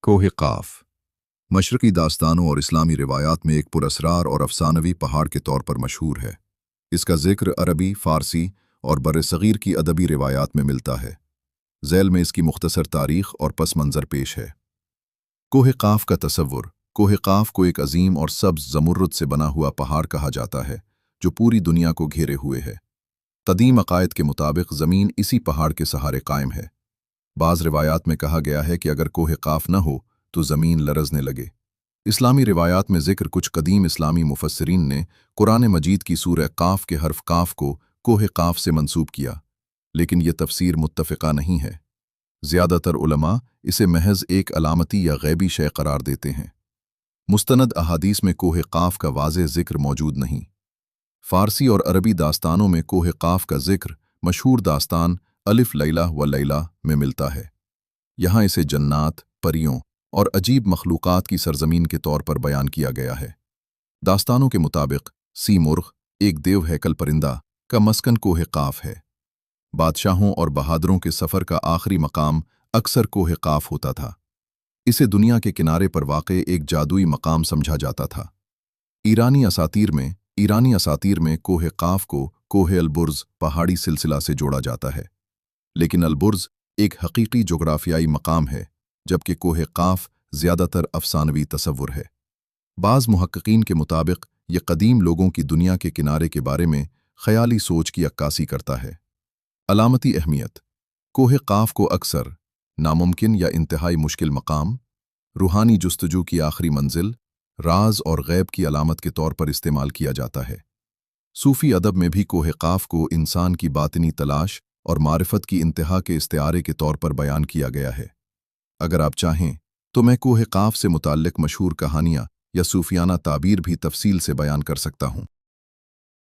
کوہ قاف مشرقی داستانوں اور اسلامی روایات میں ایک پراسرار اور افسانوی پہاڑ کے طور پر مشہور ہے۔ اس کا ذکر عربی، فارسی اور برصغیر کی ادبی روایات میں ملتا ہے۔ ذیل میں اس کی مختصر تاریخ اور پس منظر پیش ہے۔ کوہ قاف کا تصور۔ کوہ قاف کو ایک عظیم اور سبز زمرد سے بنا ہوا پہاڑ کہا جاتا ہے جو پوری دنیا کو گھیرے ہوئے ہے۔ قدیم عقائد کے مطابق زمین اسی پہاڑ کے سہارے قائم ہے۔ بعض روایات میں کہا گیا ہے کہ اگر کوہ قاف نہ ہو تو زمین لرزنے لگے۔ اسلامی روایات میں ذکر کچھ قدیم اسلامی مفسرین نے قرآن مجید کی سورہ قاف کے حرف قاف کو کوہ قاف سے منسوب کیا، لیکن یہ تفسیر متفقہ نہیں ہے۔ زیادہ تر علماء اسے محض ایک علامتی یا غیبی شے قرار دیتے ہیں۔ مستند احادیث میں کوہ قاف کا واضح ذکر موجود نہیں۔ فارسی اور عربی داستانوں میں کوہ قاف کا ذکر مشہور داستان الف لیلہ و لیلہ میں ملتا ہے۔ یہاں اسے جنات، پریوں اور عجیب مخلوقات کی سرزمین کے طور پر بیان کیا گیا ہے۔ داستانوں کے مطابق سیمرغ، ایک دیو ہیکل پرندہ، کا مسکن کوہ قاف ہے۔ بادشاہوں اور بہادروں کے سفر کا آخری مقام اکثر کوہ قاف ہوتا تھا۔ اسے دنیا کے کنارے پر واقع ایک جادوئی مقام سمجھا جاتا تھا۔ ایرانی اساطیر میں کوہ قاف کو کوہ البرز پہاڑی سلسلہ سے جوڑا جاتا ہے، لیکن البرز ایک حقیقی جغرافیائی مقام ہے، جبکہ کوہ قاف زیادہ تر افسانوی تصور ہے۔ بعض محققین کے مطابق یہ قدیم لوگوں کی دنیا کے کنارے کے بارے میں خیالی سوچ کی عکاسی کرتا ہے۔ علامتی اہمیت۔ کوہ قاف کو اکثر ناممکن یا انتہائی مشکل مقام، روحانی جستجو کی آخری منزل، راز اور غیب کی علامت کے طور پر استعمال کیا جاتا ہے۔ صوفی ادب میں بھی کوہ قاف کو انسان کی باطنی تلاش اور معرفت کی انتہا کے استعارے کے طور پر بیان کیا گیا ہے۔ اگر آپ چاہیں تو میں کوہ قاف سے متعلق مشہور کہانیاں یا صوفیانہ تعبیر بھی تفصیل سے بیان کر سکتا ہوں۔